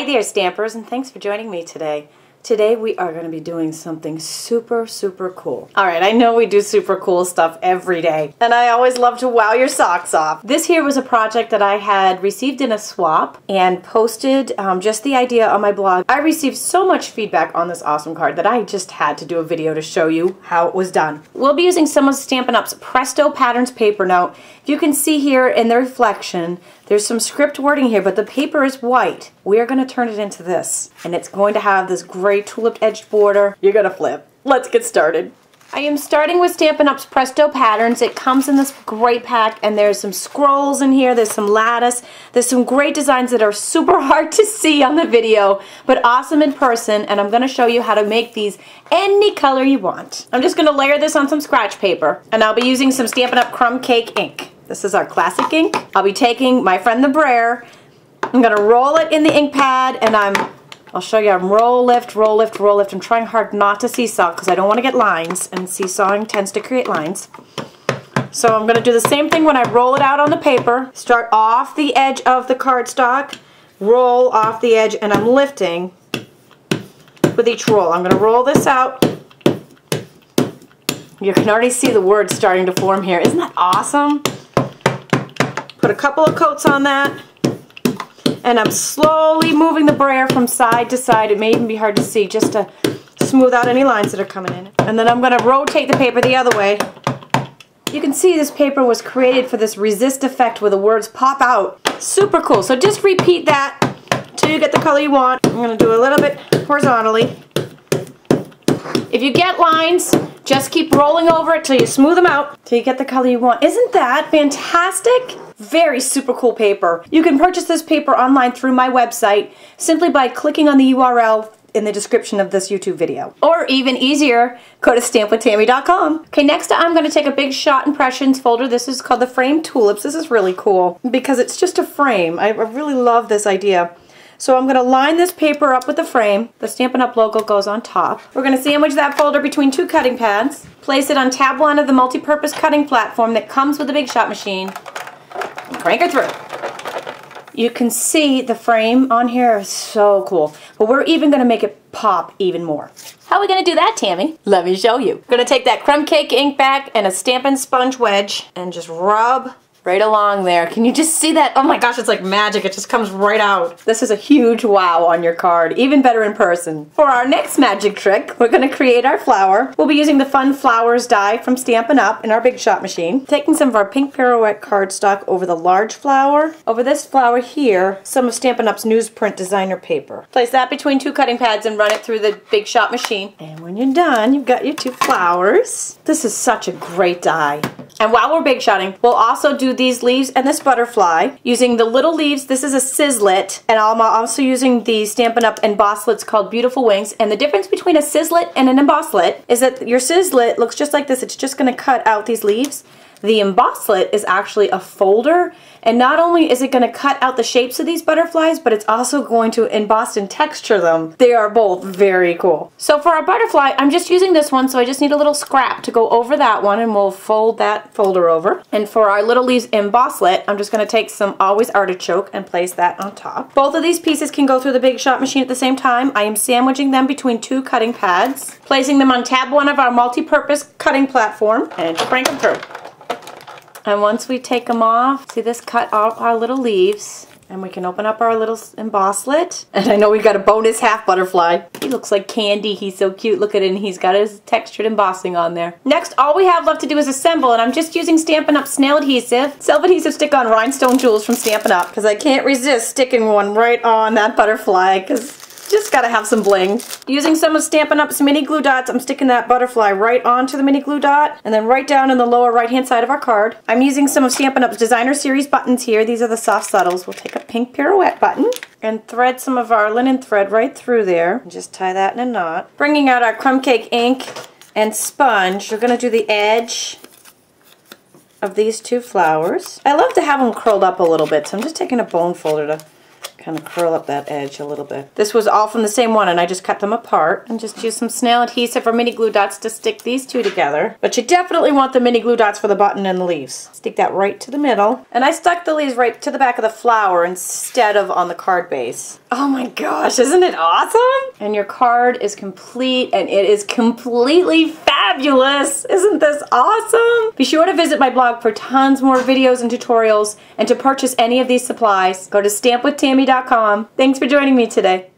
Hi there, Stampers, and thanks for joining me today. Today we are going to be doing something super cool. Alright, I know we do super cool stuff every day, and I always love to wow your socks off. This here was a project that I had received in a swap and posted just the idea on my blog. I received so much feedback on this awesome card that I just had to do a video to show you how it was done. We'll be using some of Stampin' Up's Presto Patterns paper. Now, if you can see here in the reflection, there's some script wording here, but the paper is white. We are going to turn it into this, and it's going to have this gray tulip edged border. You're going to flip. Let's get started. I am starting with Stampin' Up's Presto Patterns. It comes in this great pack, and there's some scrolls in here, there's some lattice, there's some great designs that are super hard to see on the video, but awesome in person, and I'm going to show you how to make these any color you want. I'm just going to layer this on some scratch paper, and I'll be using some Stampin' Up Crumb Cake ink. This is our classic ink. I'll be taking my friend the brayer. I'm going to roll it in the ink pad, and I'll show you. I'm roll, lift, roll, lift, roll, lift. I'm trying hard not to seesaw because I don't want to get lines, and seesawing tends to create lines. So I'm going to do the same thing when I roll it out on the paper. Start off the edge of the cardstock, roll off the edge, and I'm lifting with each roll. I'm going to roll this out. You can already see the words starting to form here. Isn't that awesome? Put a couple of coats on that, and I'm slowly moving the brayer from side to side. It may even be hard to see, just to smooth out any lines that are coming in. And then I'm going to rotate the paper the other way. You can see this paper was created for this resist effect where the words pop out. Super cool. So just repeat that until you get the color you want. I'm going to do a little bit horizontally. If you get lines, just keep rolling over it till you smooth them out, till you get the color you want. Isn't that fantastic? Very super cool paper. You can purchase this paper online through my website simply by clicking on the URL in the description of this YouTube video. Or even easier, go to stampwithtami.com. Okay, next I'm going to take a Big Shot Impressions folder. This is called the Framed Tulips. This is really cool because it's just a frame. I really love this idea. So I'm going to line this paper up with the frame. The Stampin' Up logo goes on top. We're going to sandwich that folder between two cutting pads. Place it on tab 1 of the multi-purpose cutting platform that comes with the Big Shot machine. And crank it through. You can see the frame on here is so cool. But we're even going to make it pop even more. How are we going to do that, Tammy? Let me show you. We're going to take that Crumb Cake ink back and a Stampin' sponge wedge and just rub right along there. Can you just see that? Oh my gosh, it's like magic. It just comes right out. This is a huge wow on your card, even better in person. For our next magic trick, we're going to create our flower. We'll be using the Fun Flowers die from Stampin' Up in our Big Shot machine. Taking some of our pink pirouette cardstock over the large flower. Over this flower here, some of Stampin' Up's newsprint designer paper. Place that between two cutting pads and run it through the Big Shot machine. And when you're done, you've got your two flowers. This is such a great die. And while we're Big Shotting, we'll also do these leaves and this butterfly using the Little Leaves. This is a Sizzlit, and I'm also using the Stampin' Up Embosslits called Beautiful Wings. And the difference between a Sizzlit and an Embosslit is that your Sizzlit looks just like this. It's just going to cut out these leaves. The Embosslit is actually a folder, and not only is it going to cut out the shapes of these butterflies, but it's also going to emboss and texture them. They are both very cool. So for our butterfly, I'm just using this one, so I just need a little scrap to go over that one, and we'll fold that folder over. And for our Little Leaves Embosslit, I'm just going to take some Always Artichoke and place that on top. Both of these pieces can go through the Big Shot machine at the same time. I am sandwiching them between two cutting pads, placing them on tab 1 of our multi-purpose cutting platform, and crank them through. And once we take them off, see this cut out our little leaves, and we can open up our little embosslit. And I know we've got a bonus half butterfly. He looks like candy. He's so cute. Look at it, and he's got his textured embossing on there. Next, all we have left to do is assemble, and I'm just using Stampin' Up Snail Adhesive. Self-adhesive stick-on rhinestone jewels from Stampin' Up, because I can't resist sticking one right on that butterfly, because just gotta have some bling. Using some of Stampin' Up's mini glue dots, I'm sticking that butterfly right onto the mini glue dot, and then right down in the lower right hand side of our card. I'm using some of Stampin' Up's Designer Series buttons here. These are the soft subtles. We'll take a pink pirouette button and thread some of our linen thread right through there. And just tie that in a knot. Bringing out our Crumb Cake ink and sponge, we're gonna do the edge of these two flowers. I love to have them curled up a little bit, so I'm just taking a bone folder to kind of curl up that edge a little bit. This was all from the same one, and I just cut them apart and just use some snail adhesive or mini glue dots to stick these two together. But you definitely want the mini glue dots for the button and the leaves. Stick that right to the middle. And I stuck the leaves right to the back of the flower instead of on the card base. Oh my gosh, isn't it awesome? And your card is complete, and it is completely fabulous. Isn't this awesome? Be sure to visit my blog for tons more videos and tutorials, and to purchase any of these supplies, go to stampwithtami.com. Thanks for joining me today.